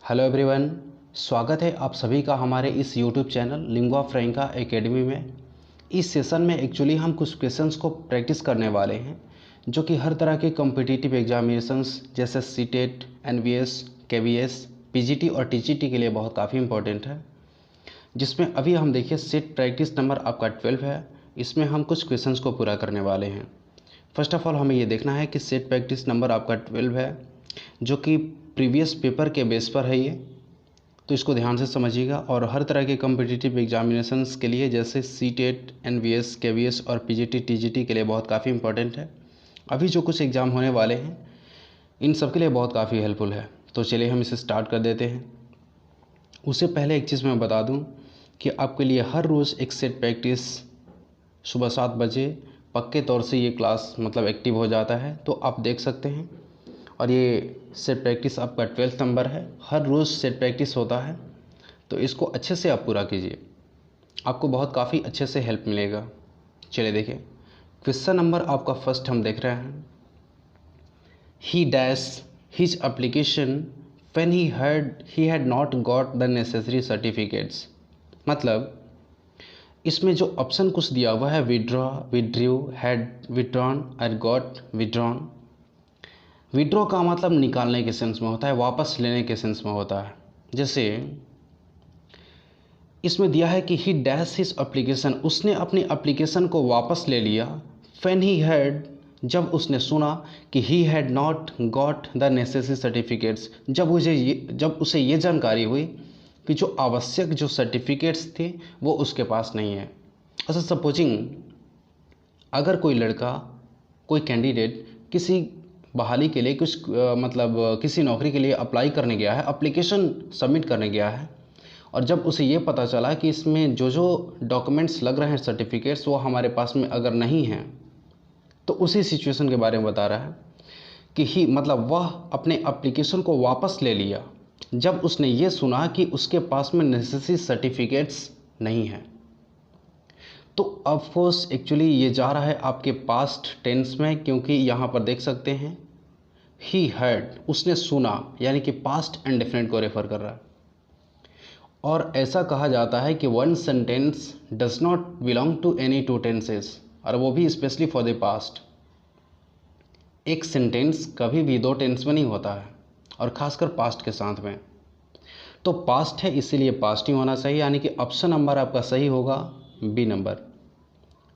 Hello everyone, स्वागत है आप सभी का हमारे इस यूट्यूब चैनल लिंग्वा फ्रैंका एकेडमी में। इस सेशन में एक्चुअली हम कुछ क्वेश्चंस को प्रैक्टिस करने वाले हैं जो कि हर तरह के कॉम्पिटिटिव एग्जामिनेशंस जैसे सीटेट, एनवीएस, केवीएस, पीजीटी और टीजीटी के लिए बहुत काफ़ी इंपॉर्टेंट है। जिसमें अभी हम देखिए सेट प्रैक्टिस नंबर आपका 12 है। इसमें हम कुछ क्वेश्चंस को पूरा करने वाले हैं। फर्स्ट ऑफ ऑल हमें ये देखना है कि सेट प्रैक्टिस नंबर आपका 12 है जो कि प्रीवियस पेपर के बेस पर है ये, तो इसको ध्यान से समझिएगा। और हर तरह के कॉम्पिटिटिव एग्जामिनेशंस के लिए जैसे सीटेट, एनवीएस, केवीएस और पीजीटी, टीजीटी के लिए बहुत काफ़ी इंपॉर्टेंट है। अभी जो कुछ एग्ज़ाम होने वाले हैं इन सब के लिए बहुत काफ़ी हेल्पफुल है। तो चलिए हम इसे स्टार्ट कर देते हैं। उससे पहले एक चीज़ मैं बता दूं कि आपके लिए हर रोज़ एक सेट प्रैक्टिस सुबह 7 बजे पक्के तौर से ये क्लास एक्टिव हो जाता है, तो आप देख सकते हैं। और ये सेट प्रैक्टिस आपका 12 नंबर है, हर रोज़ सेट प्रैक्टिस होता है, तो इसको अच्छे से आप पूरा कीजिए, आपको बहुत काफ़ी अच्छे से हेल्प मिलेगा। चलिए देखिए, क्वेश्चन नंबर आपका फर्स्ट हम देख रहे हैं। ही dash his application when he had not got the necessary certificates. मतलब इसमें जो ऑप्शन कुछ दिया हुआ है विड्रॉ, विड्रू, हैड विड्रॉन और गॉट विड्रॉन। विड्रॉ का मतलब निकालने के सेंस में होता है, वापस लेने के सेंस में होता है। जैसे इसमें दिया है कि ही डैश हिज एप्लीकेशन, उसने अपनी एप्लीकेशन को वापस ले लिया। व्हेन ही हैड, जब उसने सुना कि he had not got the necessary certificates, जब उसे ये जानकारी हुई कि जो आवश्यक जो सर्टिफिकेट्स थे वो उसके पास नहीं है। अच्छा, सपोजिंग अगर कोई लड़का, कोई कैंडिडेट किसी बहाली के लिए किसी नौकरी के लिए अप्लाई करने गया है, एप्लीकेशन सबमिट करने गया है, और जब उसे ये पता चला कि इसमें जो जो डॉक्यूमेंट्स लग रहे हैं, सर्टिफिकेट्स, वो हमारे पास में अगर नहीं हैं, तो उसी सिचुएशन के बारे में बता रहा है कि वह अपने एप्लीकेशन को वापस ले लिया जब उसने ये सुना कि उसके पास में नेसेसरी सर्टिफिकेट्स नहीं हैं। तो ऑफकोर्स एक्चुअली ये जा रहा है आपके पास्ट टेंस में, क्योंकि यहाँ पर देख सकते हैं ही हर्ड, उसने सुना, यानी कि पास्ट इंडेफिनिट को रेफर कर रहा है। और ऐसा कहा जाता है कि one sentence does not belong to any two tenses, और वो भी स्पेशली फॉर द पास्ट। एक सेंटेंस कभी भी 2 टेंस में नहीं होता है, और ख़ासकर पास्ट के साथ में। तो पास्ट है इसीलिए पास्ट ही होना चाहिए, यानी कि ऑप्शन नंबर आपका सही होगा बी नंबर।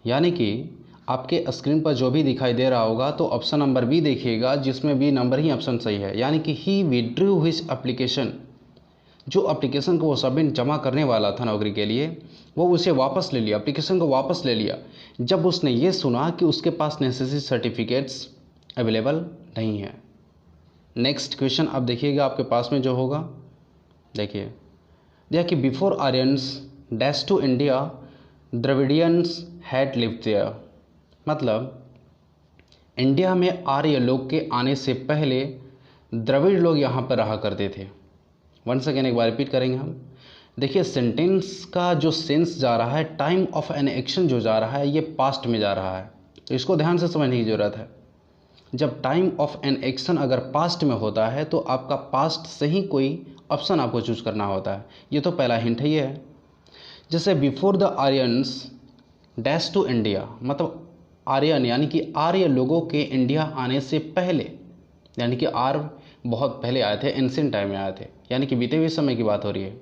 यानी कि आपके स्क्रीन पर जो भी दिखाई दे रहा होगा तो ऑप्शन नंबर बी देखिएगा, जिसमें बी नंबर ही ऑप्शन सही है। यानी कि ही विड्रू हिज एप्लीकेशन, जो एप्लीकेशन को वो सबमिट जमा करने वाला था नौकरी के लिए, वो उसे वापस ले लिया, एप्लीकेशन को वापस ले लिया जब उसने ये सुना कि उसके पास नेसेसरी सर्टिफिकेट्स अवेलेबल नहीं है। नेक्स्ट क्वेश्चन आप देखिएगा आपके पास में जो होगा, देखिए कि before Aryans dash to India Dravidians had lived there. मतलब इंडिया में आर्य लोग के आने से पहले द्रविड़ लोग यहाँ पर रहा करते थे। वन सेकेंड, एक बार रिपीट करेंगे हम। देखिए सेंटेंस का जो सेंस जा रहा है, टाइम ऑफ एन एक्शन जो जा रहा है, ये पास्ट में जा रहा है, तो इसको ध्यान से समझने की ज़रूरत है। जब टाइम ऑफ एन एक्शन अगर पास्ट में होता है तो आपका पास्ट से ही कोई ऑप्शन आपको चूज करना होता है। ये तो पहला हिंट ही है। जैसे before the Aryans dash to India, मतलब आर्यन यानी कि आर्य लोगों के इंडिया आने से पहले, यानी कि आर्य बहुत पहले आए थे, एंशिएंट टाइम में आए थे, यानी कि बीते हुए समय की बात हो रही है।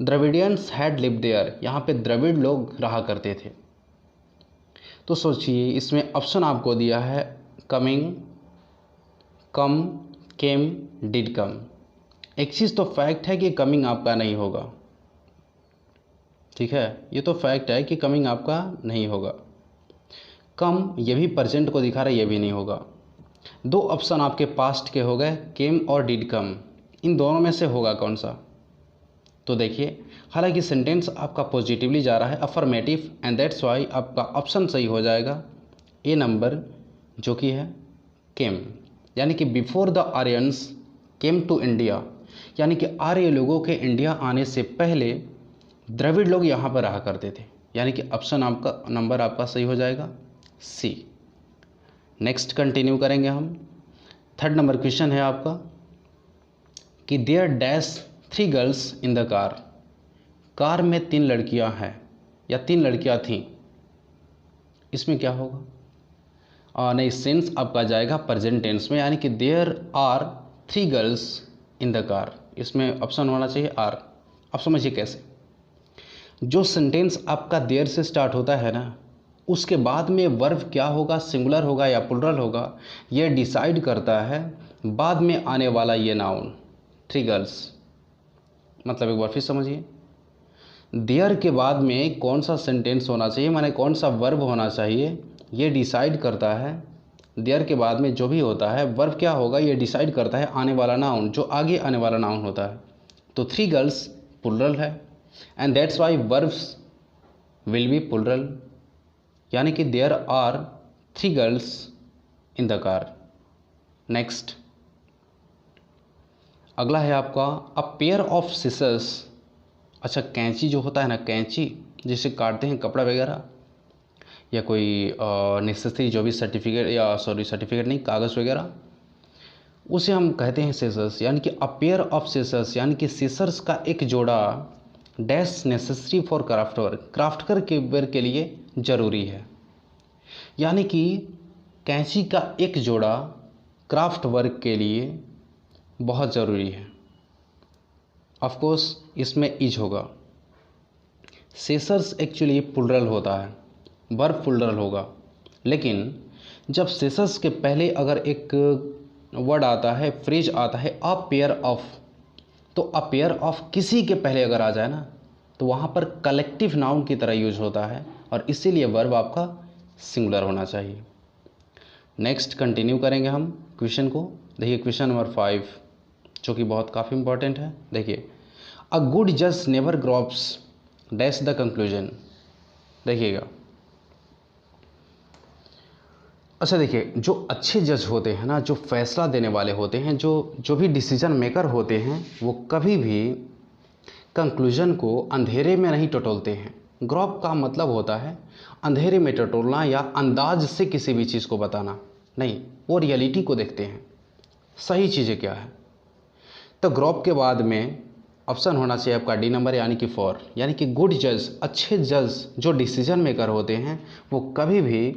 द्रविडियंस हैड लिव्ड देयर, यहाँ पे द्रविड़ लोग रहा करते थे। तो सोचिए इसमें ऑप्शन आपको दिया है कमिंग, कम, केम, डिड कम। एक चीज़ तो फैक्ट है कि कमिंग आपका नहीं होगा, ठीक है, ये तो फैक्ट है कि कमिंग आपका नहीं होगा। कम ये भी प्रेजेंट को दिखा रहा है, ये भी नहीं होगा। 2 ऑप्शन आपके पास्ट के हो गए, केम और डिड कम। इन दोनों में से होगा कौन सा? तो देखिए, हालांकि सेंटेंस आपका पॉजिटिवली जा रहा है, अफर्मेटिव, एंड दैट्स वाई आपका ऑप्शन सही हो जाएगा ए नंबर, जो कि है केम। यानी कि before the Aryans came to India, यानी कि आर्य लोगों के इंडिया आने से पहले द्रविड़ लोग यहाँ पर रहा करते थे, यानी कि ऑप्शन आपका नंबर आपका सही हो जाएगा सी। नेक्स्ट कंटिन्यू करेंगे हम। 3rd नंबर क्वेश्चन है आपका, कि there dash 3 girls in the car, car में 3 लड़कियां हैं या 3 लड़कियां थीं, इसमें क्या होगा? नहीं, सेंस आपका जाएगा प्रेजेंट टेंस में, यानी कि there are 3 girls in the car, इसमें ऑप्शन होना चाहिए आर। अब समझिए कैसे। जो सेंटेंस आपका देयर से स्टार्ट होता है ना, उसके बाद में वर्ब क्या होगा, सिंगुलर होगा या प्लुरल होगा, यह डिसाइड करता है बाद में आने वाला ये नाउन 3 गर्ल्स। मतलब एक बार फिर समझिए, देयर के बाद में कौन सा सेंटेंस होना चाहिए, माने कौन सा वर्ब होना चाहिए, ये डिसाइड करता है। देयर के बाद में जो भी होता है वर्ब क्या होगा, ये डिसाइड करता है आने वाला नाउन, जो आगे आने वाला नाउन होता है। तो 3 गर्ल्स प्लुरल है, and that's why verbs will be plural, यानी कि there are 3 girls in the car. Next, अगला है आपका अ पेयर ऑफ सिसर्स। अच्छा, कैंची जो होता है ना, कैंची जिसे काटते हैं कपड़ा वगैरह या कोई नेसेसरी जो भी सर्टिफिकेट, या सॉरी सर्टिफिकेट नहीं, कागज़ वगैरह, उसे हम कहते हैं सीसर्स। यानी कि अ पेयर ऑफ सीसर्स, यानी कि सीसर्स का एक जोड़ा dash necessary for craft work, craft work के लिए ज़रूरी है। यानी कि कैंची का एक जोड़ा क्राफ्ट वर्क के लिए बहुत ज़रूरी है। ऑफ कोर्स इसमें इज होगा। सीसर्स एक्चुअली प्लुरल होता है, वर्ब प्लुरल होगा, लेकिन जब सीसर्स के पहले अगर एक वर्ड आता है, फ्रेज आता है अ पेयर ऑफ, तो अ पेयर ऑफ किसी के पहले अगर आ जाए ना, तो वहाँ पर कलेक्टिव नाउन की तरह यूज होता है, और इसीलिए वर्ब आपका सिंगुलर होना चाहिए। नेक्स्ट कंटिन्यू करेंगे हम क्वेश्चन को। देखिए क्वेश्चन नंबर 5, जो कि बहुत काफ़ी इंपॉर्टेंट है। देखिए, अ गुड जज never gropes dash the conclusion. देखिएगा, अच्छा देखिए, जो अच्छे जज होते हैं ना, जो फैसला देने वाले होते हैं, जो भी डिसीजन मेकर होते हैं, वो कभी भी कंक्लूजन को अंधेरे में नहीं टटोलते हैं। ग्रॉप का मतलब होता है अंधेरे में टटोलना या अंदाज से किसी भी चीज़ को बताना नहीं, वो रियलिटी को देखते हैं, सही चीज़ें क्या है। तो ग्रॉप के बाद में ऑप्शन होना चाहिए आपका डी नंबर, यानी कि 4, यानी कि गुड जज, अच्छे जज जो डिसीजन मेकर होते हैं, वो कभी भी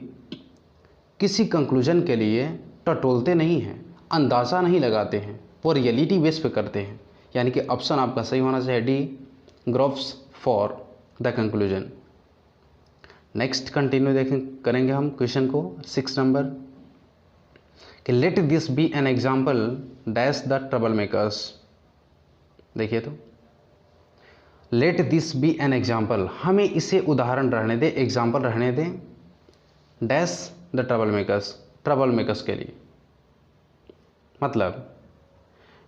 किसी कंक्लूजन के लिए टटोलते नहीं हैं, अंदाज़ा नहीं लगाते हैं, वो रियलिटी बेस पे करते हैं। यानी कि ऑप्शन आपका सही होना चाहिए D, gropes for the conclusion. Next continue करेंगे हम क्वेश्चन को 6 नंबर, कि let this be an example dash the trouble makers. देखिए, तो let this be an example, हमें इसे उदाहरण रहने दें, एग्जाम्पल रहने दें, डैश द ट्रबल मेकर्स के लिए। मतलब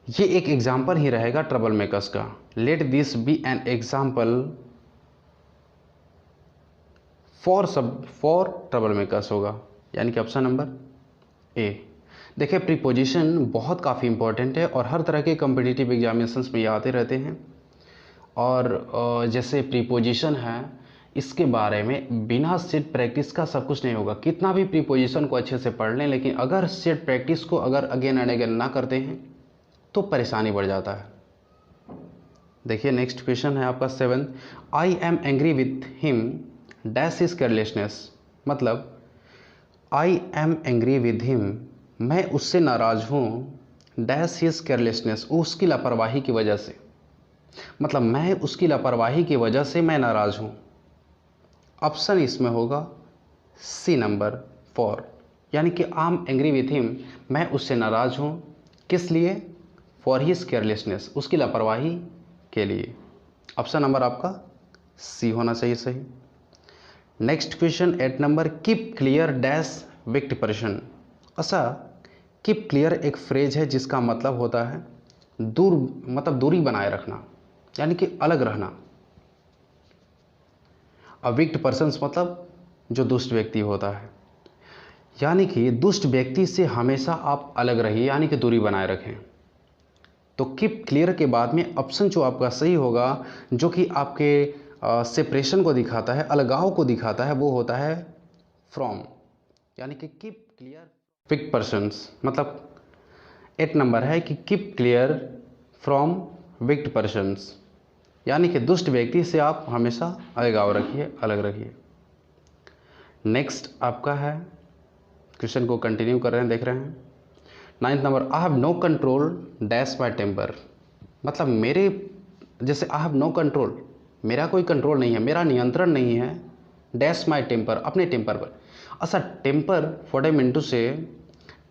ये एक एग्जाम्पल ही रहेगा ट्रबल मेकर्स का। Let this be an example for trouble makers होगा, यानी कि ऑप्शन नंबर ए। देखिए, प्रीपोजिशन बहुत काफ़ी इंपॉर्टेंट है और हर तरह के कॉम्पिटिटिव एग्जामिनेशंस में ये आते रहते हैं। और जैसे प्रीपोजिशन है, इसके बारे में बिना सेट प्रैक्टिस का सब कुछ नहीं होगा। कितना भी प्रीपोजिशन को अच्छे से पढ़ लें, लेकिन अगर सेट प्रैक्टिस को अगर अगेन एंड अगेन ना करते हैं तो परेशानी बढ़ जाता है। देखिए, नेक्स्ट क्वेश्चन है आपका 7, I am angry with him dash his carelessness. मतलब I am angry with him, मैं उससे नाराज़ हूँ, डैश हिज केयरलेसनेस, उसकी लापरवाही की वजह से। मतलब मैं उसकी लापरवाही की वजह से मैं नाराज़ हूँ। ऑप्शन इसमें होगा सी नंबर 4, यानी कि आई एम एंग्री विथ हिम, मैं उससे नाराज़ हूँ, किस लिए? फॉर हिज केयरलेसनेस, उसकी लापरवाही के लिए। ऑप्शन नंबर आपका सी होना चाहिए सही। Next question 8 number, keep clear dash विक्ट पर्सन। अच्छा, कीप क्लियर एक फ्रेज है जिसका मतलब होता है दूर, मतलब दूरी बनाए रखना, यानी कि अलग रहना। अविक्ट पर्सन्स मतलब जो दुष्ट व्यक्ति होता है, यानी कि दुष्ट व्यक्ति से हमेशा आप अलग रहिए, यानी कि दूरी बनाए रखें। तो कीप क्लियर के बाद में ऑप्शन जो आपका सही होगा, जो कि आपके सेपरेशन को दिखाता है, अलगाव को दिखाता है, वो होता है फ्रॉम, यानी कि कीप क्लियर विक्ट पर्सन्स। मतलब 8 नंबर है कि keep clear from wicked persons, यानी कि दुष्ट व्यक्ति से आप हमेशा अलगाव रखिए, अलग रखिए। नेक्स्ट आपका है, क्वेश्चन को कंटिन्यू कर रहे हैं, देख रहे हैं। 9th number, I have no control dash my temper, मतलब मेरे जैसे आई हैव नो कंट्रोल, मेरा कोई कंट्रोल नहीं है, मेरा नियंत्रण नहीं है, डैश माई टेम्पर, अपने टेम्पर पर। अच्छा, टेम्पर फोड़े मिनटू से,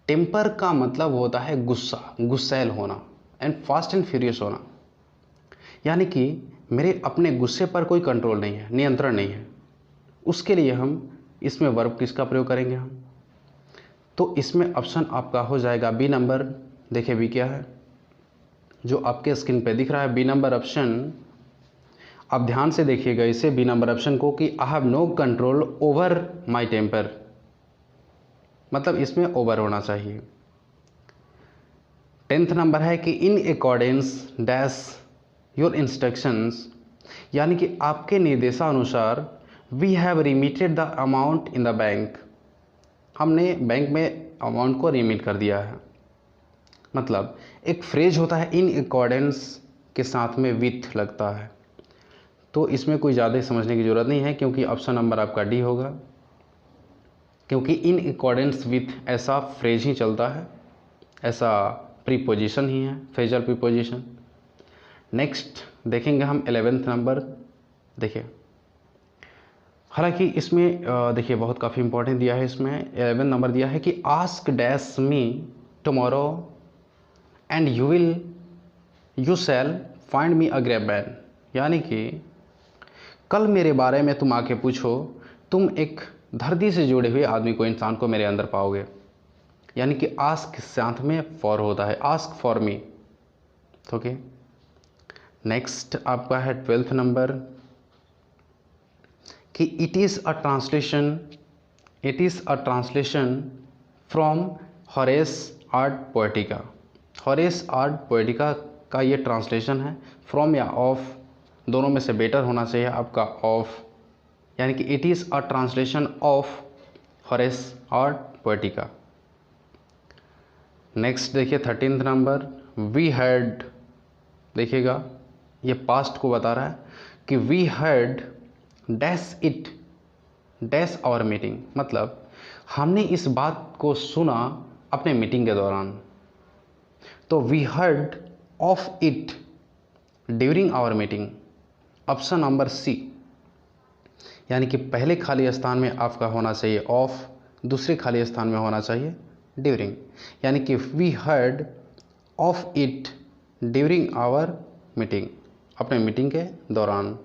टेम्पर का मतलब होता है गुस्सा, गुस्सैल होना, एंड फास्ट एंड फ्यूरियस होना, यानी कि मेरे अपने गुस्से पर कोई कंट्रोल नहीं है, नियंत्रण नहीं है। उसके लिए हम इसमें वर्ब किसका प्रयोग करेंगे हम, तो इसमें ऑप्शन आपका हो जाएगा बी नंबर। देखिए बी क्या है, जो आपके स्क्रीन पे दिख रहा है बी नंबर ऑप्शन, आप ध्यान से देखिएगा इसे, बी नंबर ऑप्शन को, कि I have no control over my temper, मतलब इसमें ओवर होना चाहिए। 10th नंबर है कि in accordance dash your instructions, यानी कि आपके निर्देशानुसार we have remitted the amount in the bank, हमने बैंक में अमाउंट को रिमिट कर दिया है। मतलब एक फ्रेज होता है इन अकॉर्डेंस के साथ में विथ लगता है, तो इसमें कोई ज़्यादा समझने की ज़रूरत नहीं है, क्योंकि ऑप्शन नंबर आपका डी होगा, क्योंकि इन अकॉर्डेंस विथ ऐसा फ्रेज ही चलता है, ऐसा प्रीपोजिशन ही है, फ्रेजल प्रीपोजिशन। नेक्स्ट देखेंगे हम 11th नंबर। देखिए हालांकि इसमें देखिए बहुत काफ़ी इंपॉर्टेंट दिया है, इसमें 11 नंबर दिया है कि ask dash me tomorrow and you shall find me a great man, यानी कि कल मेरे बारे में तुम आके पूछो, तुम एक धरती से जुड़े हुए आदमी को, इंसान को मेरे अंदर पाओगे। यानी कि आस्क साथ में फॉर होता है, ask for me. Okay, next आपका है 12th नंबर कि it is a translation from Horace art poetica. Horace art poetica का ये ट्रांसलेशन है, फ्रॉम या ऑफ, दोनों में से बेटर होना चाहिए आपका ऑफ, यानी कि it is a translation of Horace art poetica. Next देखिए 13th नंबर, वी हैड, देखिएगा ये पास्ट को बता रहा है कि we had dash it dash our meeting, मतलब हमने इस बात को सुना अपने मीटिंग के दौरान। तो we heard of it during our meeting, option number C, यानी कि पहले खाली स्थान में आपका होना चाहिए ऑफ, दूसरे खाली स्थान में होना चाहिए ड्यूरिंग, यानी कि we heard of it during our meeting, अपने मीटिंग के दौरान।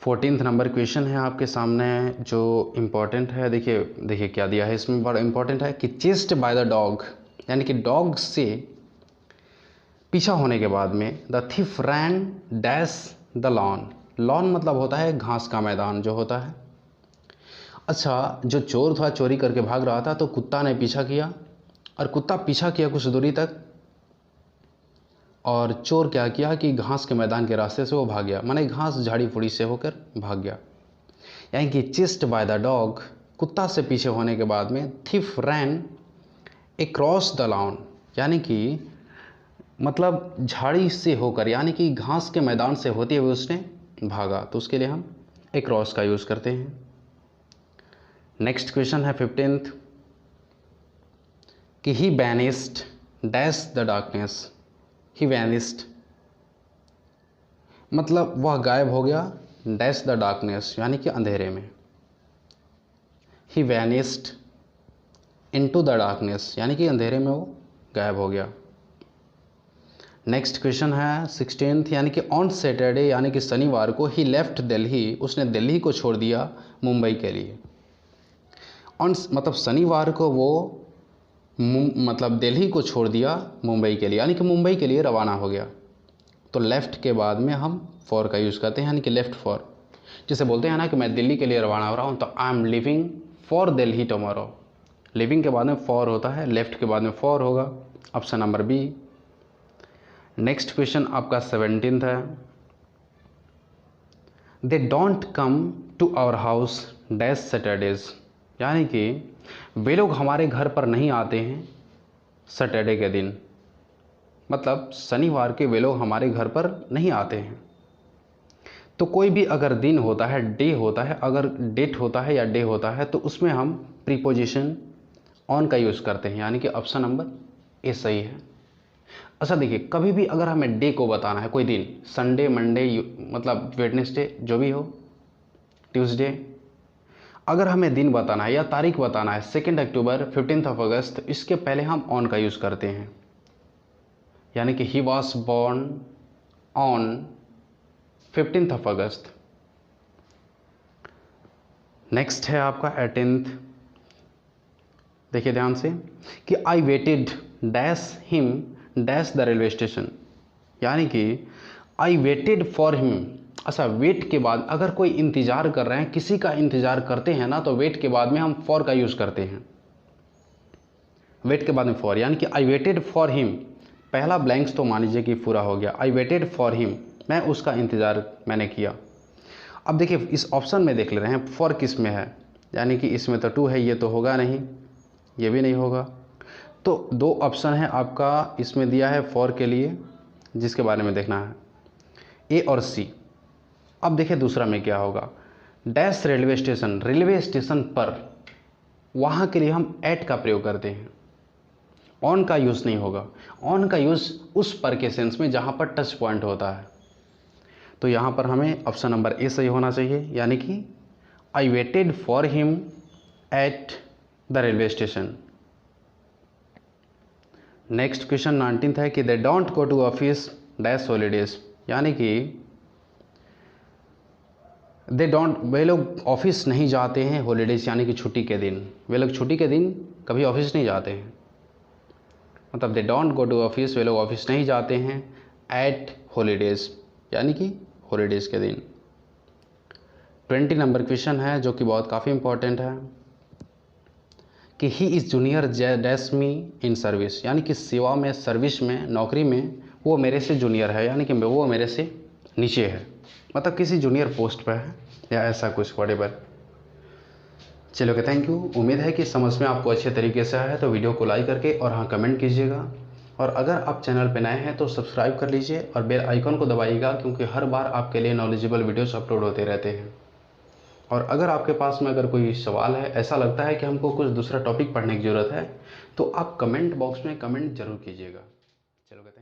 14th नंबर क्वेश्चन है आपके सामने जो इम्पॉर्टेंट है। देखिए क्या दिया है इसमें, बड़ा इम्पॉर्टेंट है कि चेस्ड बाय द डॉग, यानी कि डॉग से पीछा होने के बाद में the thief ran dash the lawn. Lawn मतलब होता है घास का मैदान जो होता है। अच्छा, जो चोर था चोरी करके भाग रहा था, तो कुत्ता ने पीछा किया, और कुत्ता पीछा किया कुछ दूरी तक, और चोर क्या किया कि घास के मैदान के रास्ते से वो भाग गया, माने घास झाड़ी फूड़ी से होकर भाग गया। यानी कि चेस्ड बाय द डॉग, कुत्ता से पीछे होने के बाद में thief ran across the lawn, यानी कि मतलब झाड़ी से होकर, यानी कि घास के मैदान से होते हुए उसने भागा, तो उसके लिए हम अक्रॉस का यूज़ करते हैं। नेक्स्ट क्वेश्चन है 15th कि he vanished dash the darkness. He vanished मतलब वह गायब हो गया, डैश द डार्कनेस यानी कि अंधेरे में। ही वैनिस्ड इनटू द डार्कनेस यानी कि अंधेरे में वो गायब हो गया। नेक्स्ट क्वेश्चन है 16th यानी कि ऑन सैटरडे यानी कि शनिवार को ही लेफ्ट दिल्ली, उसने दिल्ली को छोड़ दिया मुंबई के लिए। ऑन मतलब शनिवार को वो मतलब दिल्ली को छोड़ दिया मुंबई के लिए, यानी कि मुंबई के लिए रवाना हो गया। तो लेफ़्ट के बाद में हम फॉर का यूज़ करते हैं, यानी कि लेफ़्ट फॉर। जैसे बोलते हैं ना कि मैं दिल्ली के लिए रवाना हो रहा हूँ, तो I am living for Delhi tomorrow. Living के बाद में फॉर होता है, लेफ़्ट के बाद में फॉर होगा, option number B. Next question आपका 17th है, they don't come to our house dash Saturdays, यानी कि वे लोग हमारे घर पर नहीं आते हैं सैटरडे के दिन। मतलब शनिवार के वे लोग हमारे घर पर नहीं आते हैं। तो कोई भी अगर दिन होता है, डे होता है, अगर डेट होता है या डे होता है, तो उसमें हम प्रीपोजिशन ऑन का यूज़ करते हैं, यानी कि ऑप्शन नंबर ए सही है। अच्छा देखिए, कभी भी अगर हमें डे को बताना है, कोई दिन, संडे, मंडे, मतलब वेडनेसडे, जो भी हो, ट्यूसडे, अगर हमें दिन बताना है या तारीख बताना है 2 अक्टूबर, 15 अगस्त, इसके पहले हम ऑन का यूज़ करते हैं, यानी कि he was born on 15 August. Next है आपका 18th। देखिए ध्यान से कि I weighted dash him dash the railway station, यानी कि आई वेटेड फॉर हिम। अच्छा, वेट के बाद अगर कोई इंतज़ार कर रहे हैं, किसी का इंतज़ार करते हैं ना, तो वेट के बाद में हम फॉर का यूज़ करते हैं। वेट के बाद में फॉर, यानी कि आई वेटेड फॉर हिम, पहला ब्लैंक्स तो मान लीजिए कि पूरा हो गया। आई वेटेड फॉर हिम, मैं उसका इंतज़ार मैंने किया। अब देखिए इस ऑप्शन में देख ले रहे हैं फॉर किस में है, यानी कि इसमें तो टू है, ये तो होगा नहीं, ये भी नहीं होगा। तो दो ऑप्शन है आपका इसमें दिया है फॉर के लिए, जिसके बारे में देखना है, ए और सी। अब देखिए दूसरा में क्या होगा, dash railway station, railway station पर, वहाँ के लिए हम एट का प्रयोग करते हैं, ऑन का यूज़ नहीं होगा। ऑन का यूज़ उस पर के सेंस में जहाँ पर टच पॉइंट होता है। तो यहाँ पर हमें ऑप्शन नंबर ए सही होना चाहिए, यानी कि I waited for him at the railway station. Next question 19th है कि they don't go to office dash holidays, यानी कि दे डोंट, वे लोग ऑफिस नहीं जाते हैं हॉलीडेज, यानी कि छुट्टी के दिन, वे लोग छुट्टी के दिन कभी ऑफिस नहीं जाते हैं। मतलब they don't go to office, वे लोग ऑफिस नहीं जाते हैं एट हॉलीडेज, यानी कि हॉलीडेज के दिन। 20 नंबर क्वेश्चन है जो कि बहुत काफ़ी इंपॉर्टेंट है कि he is junior dash me in service, यानी कि सेवा में, सर्विस में, नौकरी में वो मेरे से जूनियर है, यानी कि वो मेरे से नीचे है, मतलब किसी जूनियर पोस्ट पर है या ऐसा कुछ, व्हाटएवर। चलो ओके, थैंक यू। उम्मीद है कि समझ में आपको अच्छे तरीके से आया है, तो वीडियो को लाइक करके और हाँ कमेंट कीजिएगा, और अगर आप चैनल पर नए हैं तो सब्सक्राइब कर लीजिए और बेल आइकन को दबाइएगा, क्योंकि हर बार आपके लिए नॉलेजेबल वीडियोस अपलोड होते रहते हैं। और अगर आपके पास में अगर कोई सवाल है, ऐसा लगता है कि हमको कुछ दूसरा टॉपिक पढ़ने की ज़रूरत है, तो आप कमेंट बॉक्स में कमेंट जरूर कीजिएगा। चलो।